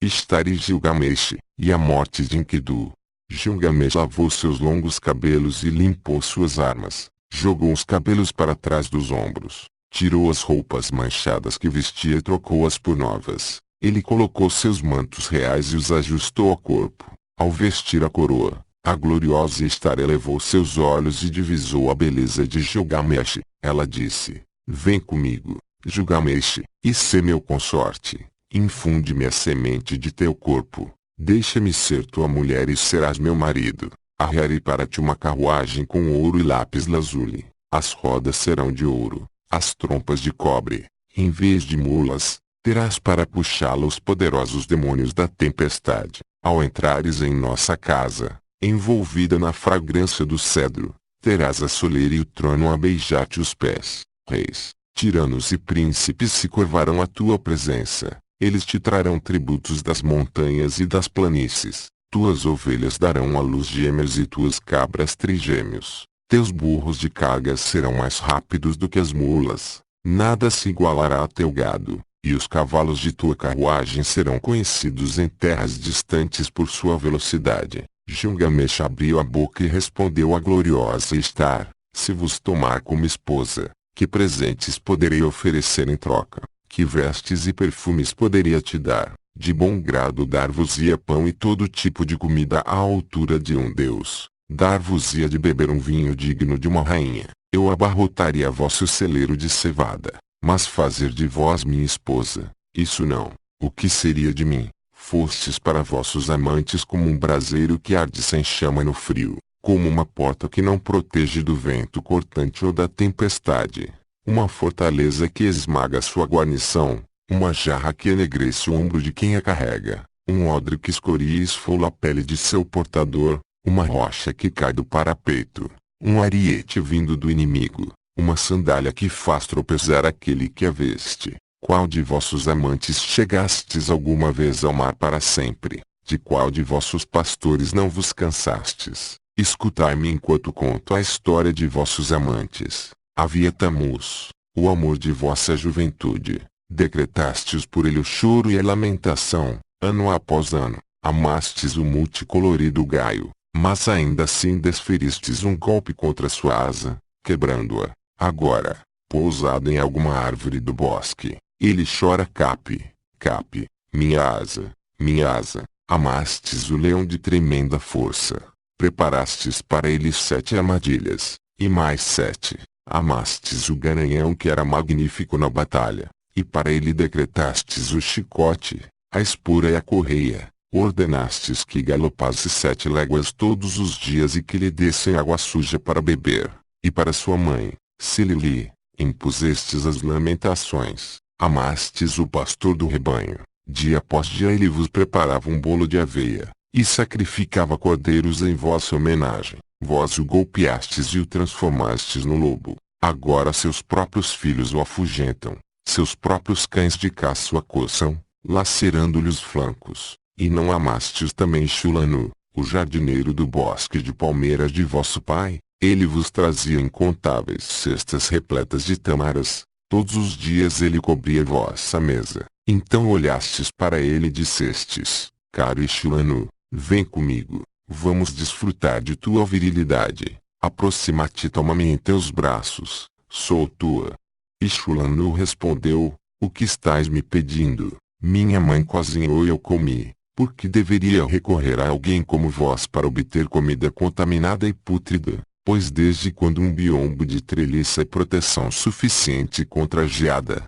Ishtar e Gilgamesh, e a morte de Enkidu. Gilgamesh lavou seus longos cabelos e limpou suas armas, jogou os cabelos para trás dos ombros, tirou as roupas manchadas que vestia e trocou-as por novas. Ele colocou seus mantos reais e os ajustou ao corpo. Ao vestir a coroa, a gloriosa Ishtar elevou seus olhos e divisou a beleza de Gilgamesh. Ela disse: Vem comigo, Gilgamesh, e sê meu consorte. Infunde-me a semente de teu corpo. Deixa-me ser tua mulher e serás meu marido. Arrearei para ti uma carruagem com ouro e lápis lazuli. As rodas serão de ouro, as trompas de cobre. Em vez de mulas, terás para puxá-la os poderosos demônios da tempestade. Ao entrares em nossa casa, envolvida na fragrância do cedro, terás a soleira e o trono a beijar-te os pés. Reis, tiranos e príncipes se curvarão à tua presença. Eles te trarão tributos das montanhas e das planícies. Tuas ovelhas darão à luz gêmeos e tuas cabras trigêmeos. Teus burros de cargas serão mais rápidos do que as mulas. Nada se igualará a teu gado, e os cavalos de tua carruagem serão conhecidos em terras distantes por sua velocidade. Gilgamesh abriu a boca e respondeu à gloriosa Ishtar: Se vos tomar como esposa, que presentes poderei oferecer em troca? Que vestes e perfumes poderia te dar? De bom grado dar-vos-ia pão e todo tipo de comida à altura de um deus. Dar-vos-ia de beber um vinho digno de uma rainha. Eu abarrotaria vosso celeiro de cevada. Mas fazer de vós minha esposa, isso não. O que seria de mim? Fostes para vossos amantes como um braseiro que arde sem chama no frio, como uma porta que não protege do vento cortante ou da tempestade. Uma fortaleza que esmaga sua guarnição, uma jarra que enegrece o ombro de quem a carrega, um odre que escoria e esfola a pele de seu portador, uma rocha que cai do parapeito, um ariete vindo do inimigo, uma sandália que faz tropeçar aquele que a veste. Qual de vossos amantes chegastes alguma vez ao mar para sempre? De qual de vossos pastores não vos cansastes? Escutai-me enquanto conto a história de vossos amantes. Havia Tamuz, o amor de vossa juventude. Decretastes por ele o choro e a lamentação, ano após ano. Amastes o multicolorido gaio, mas ainda assim desferistes um golpe contra sua asa, quebrando-a. Agora, pousado em alguma árvore do bosque, ele chora: Cape, cape, minha asa, minha asa. Amastes o leão de tremenda força. Preparastes para ele 7 armadilhas, e mais 7. Amastes o garanhão que era magnífico na batalha, e para ele decretastes o chicote, a espura e a correia. Ordenastes que galopasse 7 léguas todos os dias e que lhe dessem água suja para beber. E para sua mãe, Silili, impusestes as lamentações. Amastes o pastor do rebanho. Dia após dia ele vos preparava um bolo de aveia, e sacrificava cordeiros em vossa homenagem. Vós o golpeastes e o transformastes no lobo. Agora seus próprios filhos o afugentam, seus próprios cães de caça o acossam, lacerando-lhe os flancos. E não amastes também Shulanu, o jardineiro do bosque de palmeiras de vosso pai? Ele vos trazia incontáveis cestas repletas de tâmaras. Todos os dias ele cobria vossa mesa. Então olhastes para ele e dissestes: Caro Shulanu, vem comigo. Vamos desfrutar de tua virilidade. Aproxima-te e toma-me em teus braços. Sou tua. E Shulanu respondeu: O que estás me pedindo? Minha mãe cozinhou e eu comi. Por que deveria recorrer a alguém como vós para obter comida contaminada e pútrida? Pois desde quando um biombo de treliça é proteção suficiente contra a geada?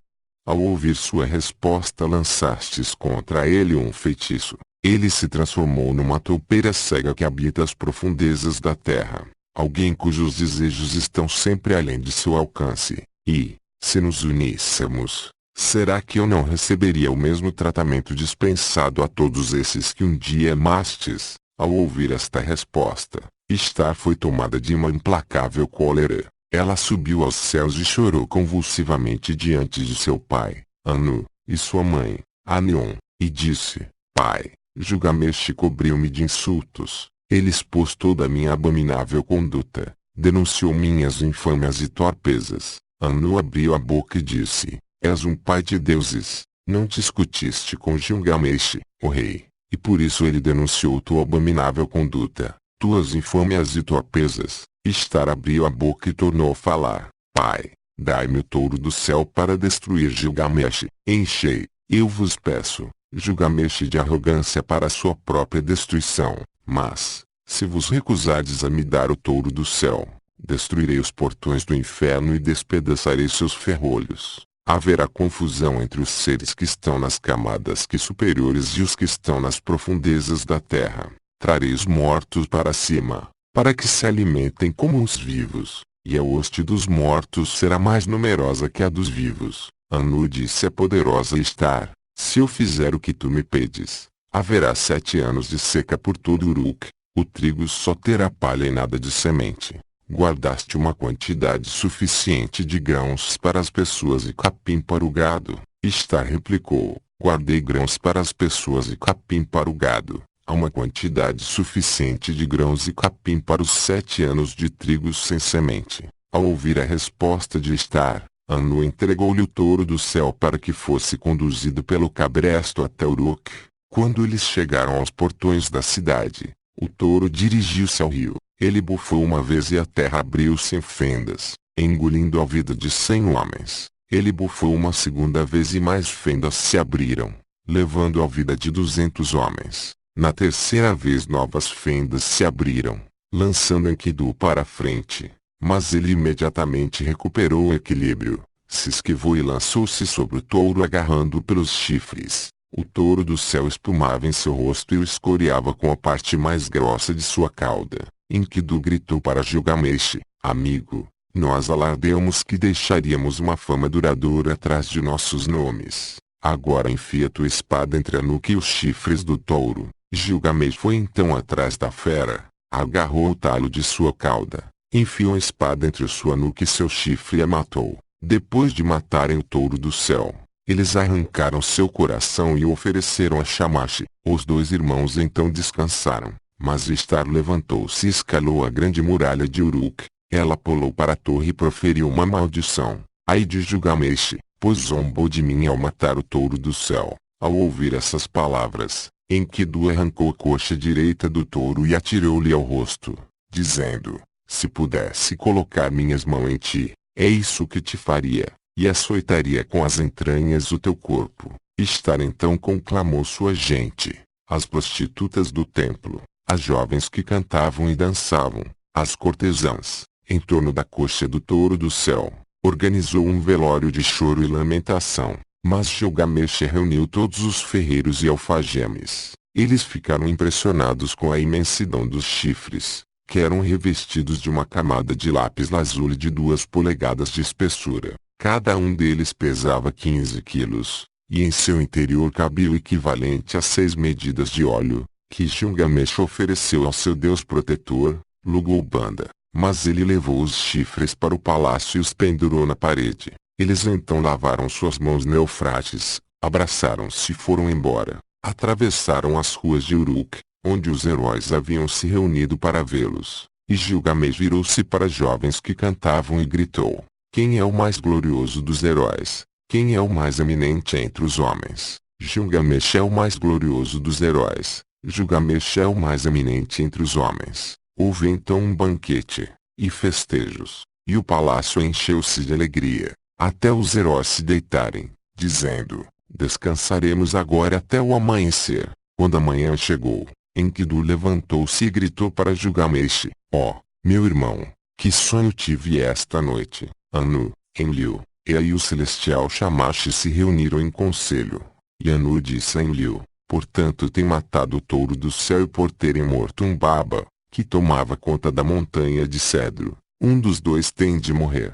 Ao ouvir sua resposta lançastes contra ele um feitiço. Ele se transformou numa toupeira cega que habita as profundezas da terra. Alguém cujos desejos estão sempre além de seu alcance. E, se nos uníssemos, será que eu não receberia o mesmo tratamento dispensado a todos esses que um dia amastes? Ao ouvir esta resposta, Ishtar foi tomada de uma implacável cólera. Ela subiu aos céus e chorou convulsivamente diante de seu pai, Anu, e sua mãe, Anion, e disse: Pai, Gilgamesh cobriu-me de insultos. Ele expôs toda a minha abominável conduta, denunciou minhas infâmias e torpezas. Anu abriu a boca e disse: És um pai de deuses. Não discutiste com Gilgamesh, o rei, e por isso ele denunciou tua abominável conduta, tuas infâmias e torpezas. Istar abriu a boca e tornou a falar: Pai, dai-me o touro do céu para destruir Gilgamesh. Enchei, eu vos peço, Gilgamesh de arrogância para sua própria destruição. Mas, se vos recusardes a me dar o touro do céu, destruirei os portões do inferno e despedaçarei seus ferrolhos. Haverá confusão entre os seres que estão nas camadas que superiores e os que estão nas profundezas da terra. Trarei os mortos para cima, para que se alimentem como os vivos, e a hoste dos mortos será mais numerosa que a dos vivos. Anu disse a poderosa Istar: se eu fizer o que tu me pedes, haverá 7 anos de seca por todo Uruk. O trigo só terá palha e nada de semente. Guardaste uma quantidade suficiente de grãos para as pessoas e capim para o gado. Istar replicou: guardei grãos para as pessoas e capim para o gado. Há uma quantidade suficiente de grãos e capim para os 7 anos de trigo sem semente. Ao ouvir a resposta de Istar, Anu entregou-lhe o touro do céu para que fosse conduzido pelo cabresto até Uruk. Quando eles chegaram aos portões da cidade, o touro dirigiu-se ao rio. Ele bufou uma vez e a terra abriu-se em fendas, engolindo a vida de 100 homens. Ele bufou uma segunda vez e mais fendas se abriram, levando a vida de 200 homens. Na terceira vez novas fendas se abriram, lançando Enkidu para a frente. Mas ele imediatamente recuperou o equilíbrio, se esquivou e lançou-se sobre o touro agarrando pelos chifres. O touro do céu espumava em seu rosto e o escoriava com a parte mais grossa de sua cauda. Enkidu gritou para Gilgamesh: amigo, nós alardeamos que deixaríamos uma fama duradoura atrás de nossos nomes. Agora enfia tua espada entre a nuca e os chifres do touro. Gilgamesh foi então atrás da fera, agarrou o talo de sua cauda, enfiou a espada entre sua nuca e seu chifre e a matou. Depois de matarem o touro do céu, eles arrancaram seu coração e o ofereceram a Shamash. Os 2 irmãos então descansaram, mas Istar levantou-se e escalou a grande muralha de Uruk. Ela pulou para a torre e proferiu uma maldição: ai de Gilgamesh, pois zombou de mim ao matar o touro do céu. Ao ouvir essas palavras, Enkidu arrancou a coxa direita do touro e atirou-lhe ao rosto, dizendo: se pudesse colocar minhas mãos em ti, é isso que te faria, e açoitaria com as entranhas o teu corpo. Istar então conclamou sua gente, as prostitutas do templo, as jovens que cantavam e dançavam, as cortesãs, em torno da coxa do touro do céu. Organizou um velório de choro e lamentação. Mas Gilgamesh reuniu todos os ferreiros e alfagemes. Eles ficaram impressionados com a imensidão dos chifres, que eram revestidos de uma camada de lápis lazuli de 2 polegadas de espessura. Cada um deles pesava 15 quilos, e em seu interior cabia o equivalente a 6 medidas de óleo, que Gilgamesh ofereceu ao seu deus protetor, Lugubanda. Mas ele levou os chifres para o palácio e os pendurou na parede. Eles então lavaram suas mãos no Eufrates, abraçaram-se e foram embora. Atravessaram as ruas de Uruk, onde os heróis haviam se reunido para vê-los. E Gilgamesh virou-se para os jovens que cantavam e gritou: quem é o mais glorioso dos heróis? Quem é o mais eminente entre os homens? Gilgamesh é o mais glorioso dos heróis. Gilgamesh é o mais eminente entre os homens. Houve então um banquete, e festejos, e o palácio encheu-se de alegria, até os heróis se deitarem, dizendo: descansaremos agora até o amanhecer. Quando a manhã chegou, Enkidu levantou-se e gritou para Gilgamesh: ó, meu irmão, que sonho tive esta noite. Anu, Enlil, e o celestial Shamash se reuniram em conselho. E Anu disse a Enlil: portanto tem matado o touro do céu e por terem morto um baba, que tomava conta da montanha de cedro, um dos 2 tem de morrer.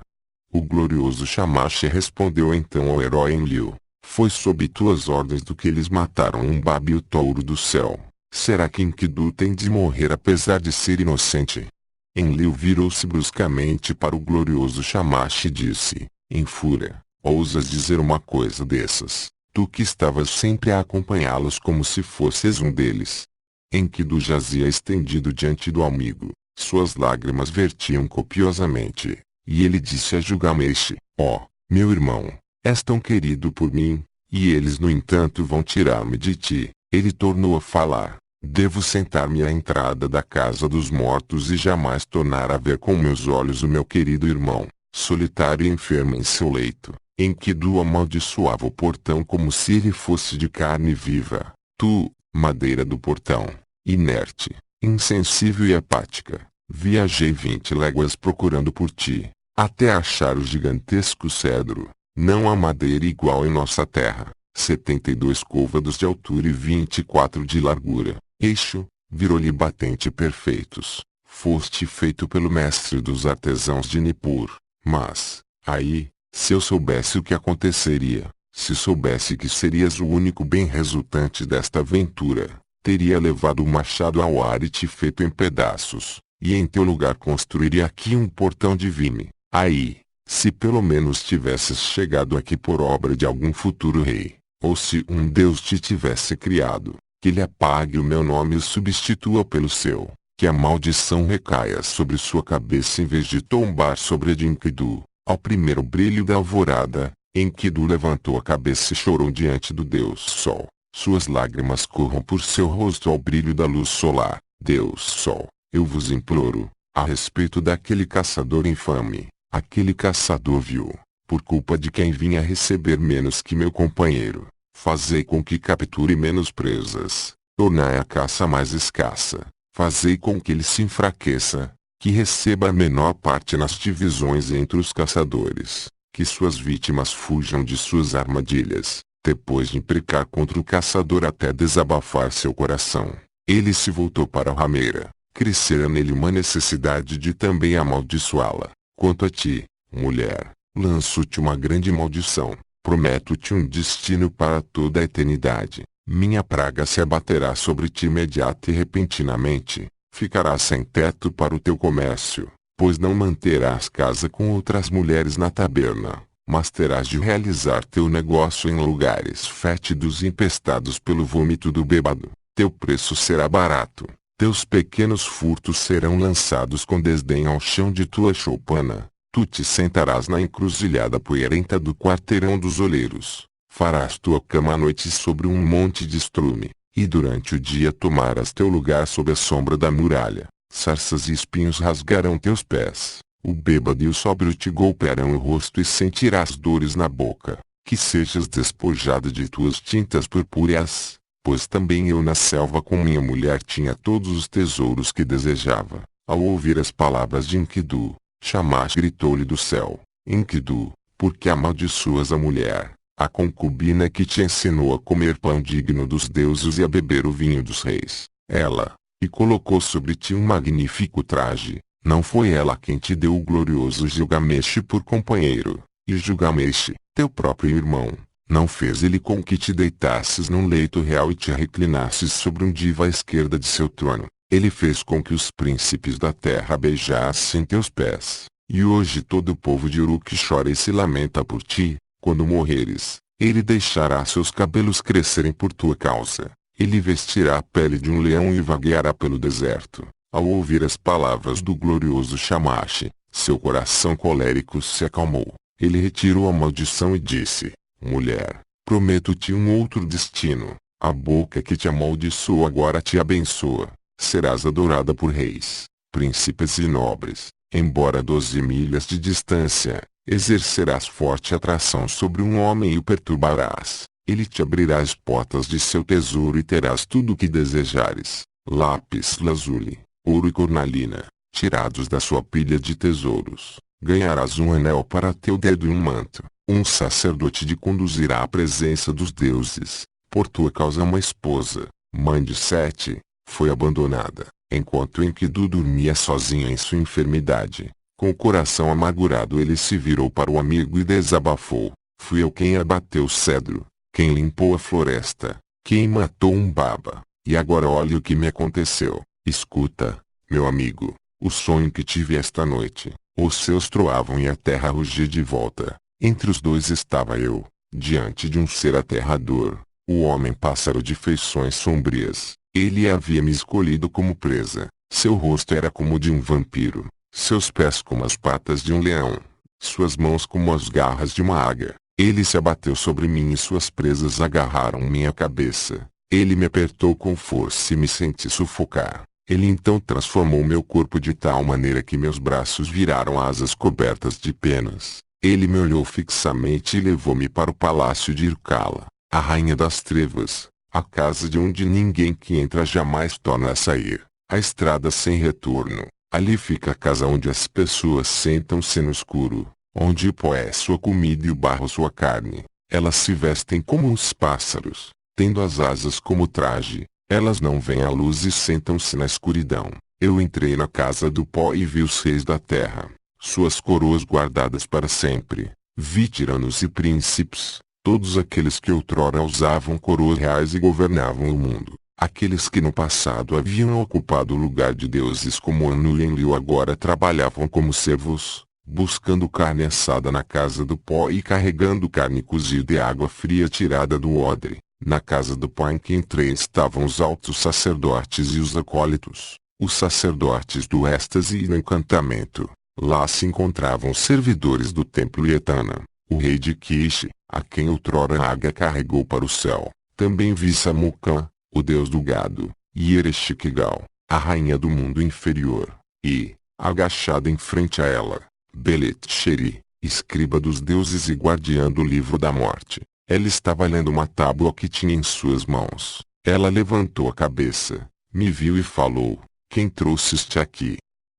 O glorioso Shamash respondeu então ao herói Enlil: foi sob tuas ordens do que eles mataram um baba e o touro do céu. Será que Enkidu tem de morrer apesar de ser inocente? Enlil virou-se bruscamente para o glorioso Shamash e disse, em fúria: ousas dizer uma coisa dessas, tu que estavas sempre a acompanhá-los como se fosses um deles. Enkidu jazia estendido diante do amigo, suas lágrimas vertiam copiosamente, e ele disse a Gilgamesh: ó, meu irmão, és tão querido por mim, e eles no entanto vão tirar-me de ti. Ele tornou a falar. Devo sentar-me à entrada da casa dos mortos e jamais tornar a ver com meus olhos o meu querido irmão, solitário e enfermo em seu leito. Enkidu amaldiçoava o portão como se ele fosse de carne viva. Tu, madeira do portão, inerte, insensível e apática, viajei 20 léguas procurando por ti, até achar o gigantesco cedro. Não há madeira igual em nossa terra. 72 côvados de altura e 24 de largura. Eixo, virole e batente perfeitos. Foste feito pelo mestre dos artesãos de Nippur. Mas, aí, se eu soubesse o que aconteceria, se soubesse que serias o único bem resultante desta aventura, teria levado o machado ao ar e te feito em pedaços, e em teu lugar construiria aqui um portão de vime. Aí, se pelo menos tivesses chegado aqui por obra de algum futuro rei, ou se um Deus te tivesse criado, que lhe apague o meu nome e o substitua pelo seu, que a maldição recaia sobre sua cabeça em vez de tombar sobre a de Enkidu. Ao primeiro brilho da alvorada, Enkidu levantou a cabeça e chorou diante do Deus Sol. Suas lágrimas corram por seu rosto ao brilho da luz solar. Deus Sol, eu vos imploro, a respeito daquele caçador infame. Aquele caçador vil, por culpa de quem vinha receber menos que meu companheiro, fazei com que capture menos presas, tornai a caça mais escassa, fazei com que ele se enfraqueça, que receba a menor parte nas divisões entre os caçadores, que suas vítimas fujam de suas armadilhas. Depois de imprecar contra o caçador até desabafar seu coração, ele se voltou para a rameira. Crescera nele uma necessidade de também amaldiçoá-la. Quanto a ti, mulher, lanço-te uma grande maldição, prometo-te um destino para toda a eternidade. Minha praga se abaterá sobre ti imediata e repentinamente, ficarás sem teto para o teu comércio, pois não manterás casa com outras mulheres na taberna, mas terás de realizar teu negócio em lugares fétidos e empestados pelo vômito do bêbado. Teu preço será barato. Teus pequenos furtos serão lançados com desdém ao chão de tua choupana. Tu te sentarás na encruzilhada poeirenta do quarteirão dos olheiros. Farás tua cama à noite sobre um monte de estrume, e durante o dia tomarás teu lugar sob a sombra da muralha. Sarças e espinhos rasgarão teus pés. O bêbado e o sóbrio te golpearão o rosto e sentirás dores na boca. Que sejas despojado de tuas tintas purpúreas. Pois também eu na selva com minha mulher tinha todos os tesouros que desejava. Ao ouvir as palavras de Enkidu, Shamash gritou-lhe do céu: Enkidu, por que amaldiçoas a mulher, a concubina que te ensinou a comer pão digno dos deuses e a beber o vinho dos reis? Ela, e colocou sobre ti um magnífico traje, não foi ela quem te deu o glorioso Gilgamesh por companheiro, e Gilgamesh, teu próprio irmão, não fez ele com que te deitasses num leito real e te reclinasses sobre um diva à esquerda de seu trono. Ele fez com que os príncipes da terra beijassem teus pés. E hoje todo o povo de Uruk chora e se lamenta por ti. Quando morreres, ele deixará seus cabelos crescerem por tua causa. Ele vestirá a pele de um leão e vagueará pelo deserto. Ao ouvir as palavras do glorioso Shamash, seu coração colérico se acalmou. Ele retirou a maldição e disse: Mulher, prometo-te um outro destino. A boca que te amaldiçoou agora te abençoa. Serás adorada por reis, príncipes e nobres. Embora 12 milhas de distância, exercerás forte atração sobre um homem e o perturbarás. Ele te abrirá as portas de seu tesouro e terás tudo o que desejares. Lápis lazuli, ouro e cornalina, tirados da sua pilha de tesouros. Ganharás um anel para teu dedo e um manto. Um sacerdote te conduzirá à presença dos deuses. Por tua causa uma esposa, mãe de Sete, foi abandonada, enquanto Enkidu dormia sozinho em sua enfermidade. Com o coração amargurado ele se virou para o amigo e desabafou: Fui eu quem abateu o cedro, quem limpou a floresta, quem matou um baba, e agora olha o que me aconteceu. Escuta, meu amigo, o sonho que tive esta noite. Os céus troavam e a terra rugia de volta. Entre os dois estava eu, diante de um ser aterrador, o homem-pássaro de feições sombrias. Ele havia me escolhido como presa. Seu rosto era como o de um vampiro, seus pés como as patas de um leão, suas mãos como as garras de uma águia. Ele se abateu sobre mim e suas presas agarraram minha cabeça. Ele me apertou com força e me senti sufocar. Ele então transformou meu corpo de tal maneira que meus braços viraram asas cobertas de penas. Ele me olhou fixamente e levou-me para o palácio de Irkala, a rainha das trevas, a casa de onde ninguém que entra jamais torna a sair, a estrada sem retorno. Ali fica a casa onde as pessoas sentam-se no escuro, onde o pó é sua comida e o barro sua carne. Elas se vestem como os pássaros, tendo as asas como traje. Elas não veem a luz e sentam-se na escuridão. Eu entrei na casa do pó e vi os reis da terra, suas coroas guardadas para sempre. Vi tiranos e príncipes, todos aqueles que outrora usavam coroas reais e governavam o mundo. Aqueles que no passado haviam ocupado o lugar de deuses como Anu e Enlil agora trabalhavam como servos, buscando carne assada na casa do pó e carregando carne cozida e água fria tirada do odre. Na casa do pó em que entrei estavam os altos sacerdotes e os acólitos, os sacerdotes do êxtase e do encantamento. Lá se encontravam os servidores do templo e Etana, o rei de Kish, a quem outrora Aga carregou para o céu. Também vi Samucan, o deus do gado, e Ereshkigal, a rainha do mundo inferior, e, agachada em frente a ela, Belet-Sheri, escriba dos deuses e guardiã do livro da morte. Ela estava lendo uma tábua que tinha em suas mãos. Ela levantou a cabeça, me viu e falou: "Quem trouxe-te aqui?"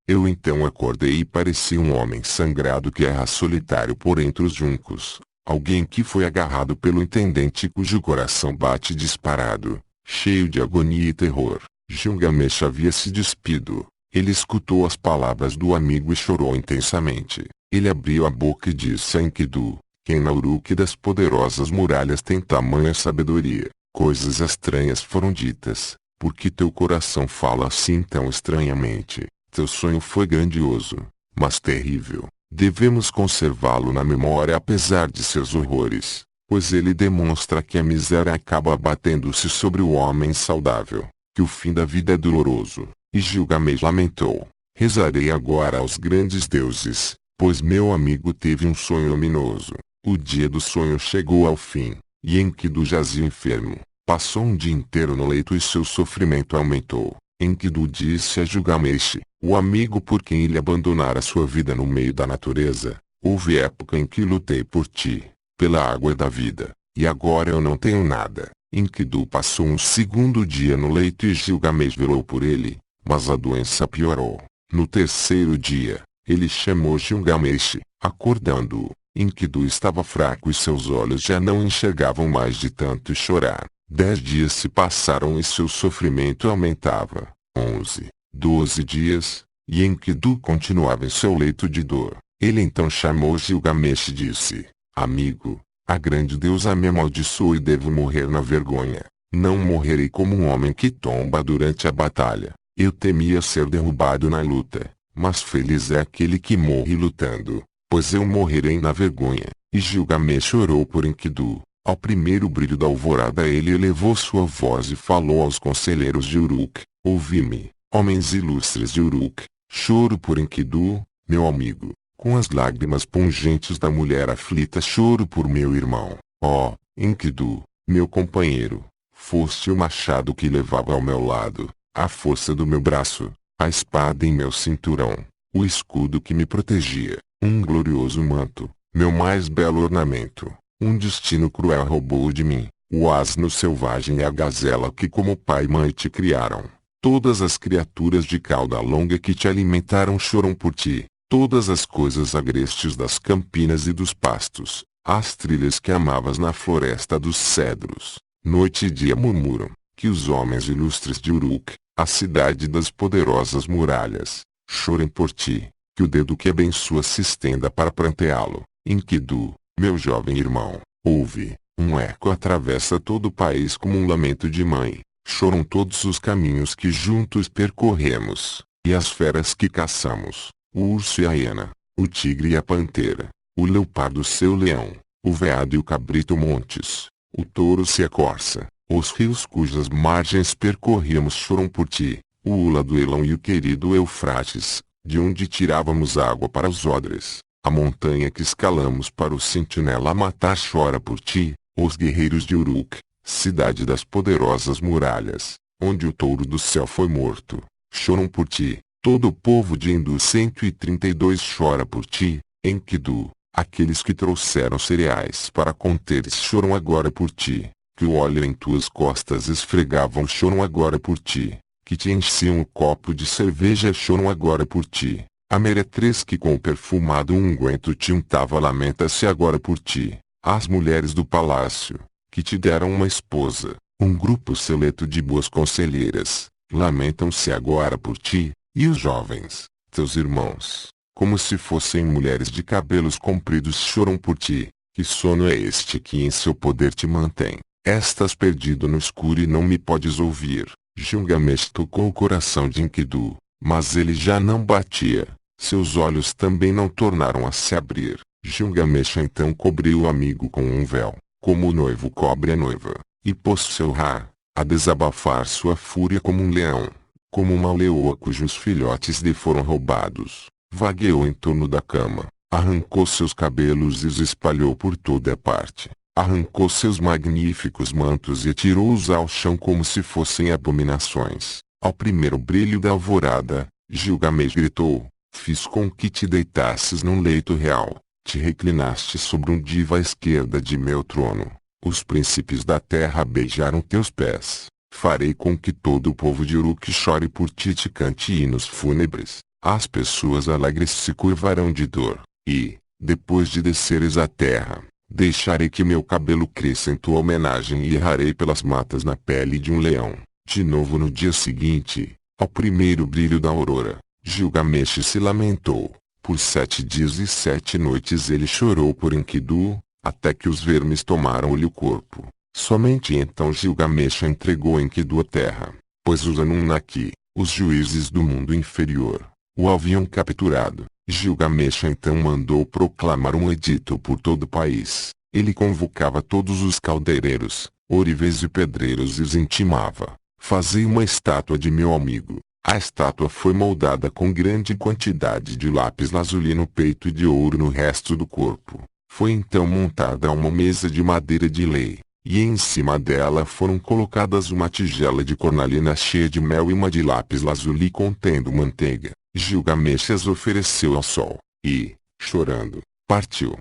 Eu então acordei e parecia um homem sangrado que erra solitário por entre os juncos. Alguém que foi agarrado pelo intendente cujo coração bate disparado, cheio de agonia e terror. Gilgamesh havia se despido. Ele escutou as palavras do amigo e chorou intensamente. Ele abriu a boca e disse a Enkidu: "Quem na Uruk das poderosas muralhas tem tamanha sabedoria?" Coisas estranhas foram ditas. Por que teu coração fala assim tão estranhamente? Teu sonho foi grandioso, mas terrível. Devemos conservá-lo na memória apesar de seus horrores, pois ele demonstra que a miséria acaba abatendo-se sobre o homem saudável, que o fim da vida é doloroso. E Gilgamesh lamentou: "Rezarei agora aos grandes deuses, pois meu amigo teve um sonho luminoso." O dia do sonho chegou ao fim, e Enkidu jazia enfermo. Passou um dia inteiro no leito e seu sofrimento aumentou. Enkidu disse a Gilgamesh, o amigo por quem ele abandonara sua vida no meio da natureza: "Houve época em que lutei por ti, pela água da vida, e agora eu não tenho nada." Enkidu passou um segundo dia no leito e Gilgamesh velou por ele, mas a doença piorou. No terceiro dia, ele chamou Gilgamesh, acordando-o. Enkidu estava fraco e seus olhos já não enxergavam mais de tanto chorar. 10 dias se passaram e seu sofrimento aumentava. 11, 12 dias, e Enkidu continuava em seu leito de dor. Ele então chamou Gilgamesh e disse: "Amigo, a grande deusa me amaldiçoou e devo morrer na vergonha. Não morrerei como um homem que tomba durante a batalha. Eu temia ser derrubado na luta, mas feliz é aquele que morre lutando, pois eu morrerei na vergonha." E Gilgamesh chorou por Enkidu. Ao primeiro brilho da alvorada ele elevou sua voz e falou aos conselheiros de Uruk: "Ouvi-me, homens ilustres de Uruk. Choro por Enkidu, meu amigo. Com as lágrimas pungentes da mulher aflita choro por meu irmão. Ó, Enkidu, meu companheiro, foste o machado que levava ao meu lado, a força do meu braço, a espada em meu cinturão, o escudo que me protegia, um glorioso manto, meu mais belo ornamento. Um destino cruel roubou de mim, o asno selvagem e a gazela que como pai e mãe te criaram. Todas as criaturas de cauda longa que te alimentaram choram por ti. Todas as coisas agrestes das campinas e dos pastos, as trilhas que amavas na floresta dos cedros, noite e dia murmuram, que os homens ilustres de Uruk, a cidade das poderosas muralhas, chorem por ti, que o dedo que abençoa se estenda para pranteá-lo. Enkidu, meu jovem irmão, ouve, um eco atravessa todo o país como um lamento de mãe. Choram todos os caminhos que juntos percorremos, e as feras que caçamos, o urso e a hiena, o tigre e a pantera, o leopardo e seu leão, o veado e o cabrito montes, o touro e a corça, os rios cujas margens percorríamos choram por ti, o Ula do Elão e o querido Eufrates, de onde tirávamos água para os odres. A montanha que escalamos para o sentinela matar chora por ti, os guerreiros de Uruk, cidade das poderosas muralhas, onde o touro do céu foi morto, choram por ti. Todo o povo de Endu 132 chora por ti, Enkidu. Aqueles que trouxeram cereais para conteres choram agora por ti, que o óleo em tuas costas esfregavam choram agora por ti, que te enchiam o copo de cerveja choram agora por ti. A meretriz que com o perfumado unguento te untava lamenta-se agora por ti. As mulheres do palácio, que te deram uma esposa, um grupo seleto de boas conselheiras, lamentam-se agora por ti, e os jovens, teus irmãos, como se fossem mulheres de cabelos compridos choram por ti. Que sono é este que em seu poder te mantém? Estás perdido no escuro e não me podes ouvir. Gilgamesh tocou o coração de Enkidu, mas ele já não batia. Seus olhos também não tornaram a se abrir. Gilgamesh então cobriu o amigo com um véu, como o noivo cobre a noiva, e pôs seu Ra a desabafar sua fúria como um leão, como uma leoa cujos filhotes lhe foram roubados. Vagueou em torno da cama, arrancou seus cabelos e os espalhou por toda parte. Arrancou seus magníficos mantos e atirou-os ao chão como se fossem abominações. Ao primeiro brilho da alvorada, Gilgamesh gritou: fiz com que te deitasses num leito real, te reclinaste sobre um diva à esquerda de meu trono. Os príncipes da terra beijaram teus pés. Farei com que todo o povo de Uruk chore por ti e te cante hinos fúnebres. As pessoas alegres se curvarão de dor, e, depois de desceres à terra, deixarei que meu cabelo cresça em tua homenagem e errarei pelas matas na pele de um leão. De novo no dia seguinte, ao primeiro brilho da aurora, Gilgamesh se lamentou. Por 7 dias e 7 noites ele chorou por Enkidu, até que os vermes tomaram-lhe o corpo. Somente então Gilgamesh entregou Enkidu à terra, pois os Anunnaki, os juízes do mundo inferior, o haviam capturado. Gilgamesh então mandou proclamar um edito por todo o país. Ele convocava todos os caldeireiros, ourives e pedreiros e os intimava: fazei uma estátua de meu amigo. A estátua foi moldada com grande quantidade de lápis-lazuli no peito e de ouro no resto do corpo. Foi então montada uma mesa de madeira de lei, e em cima dela foram colocadas uma tigela de cornalina cheia de mel e uma de lápis-lazuli contendo manteiga. Gilgamesh as ofereceu ao sol, e, chorando, partiu.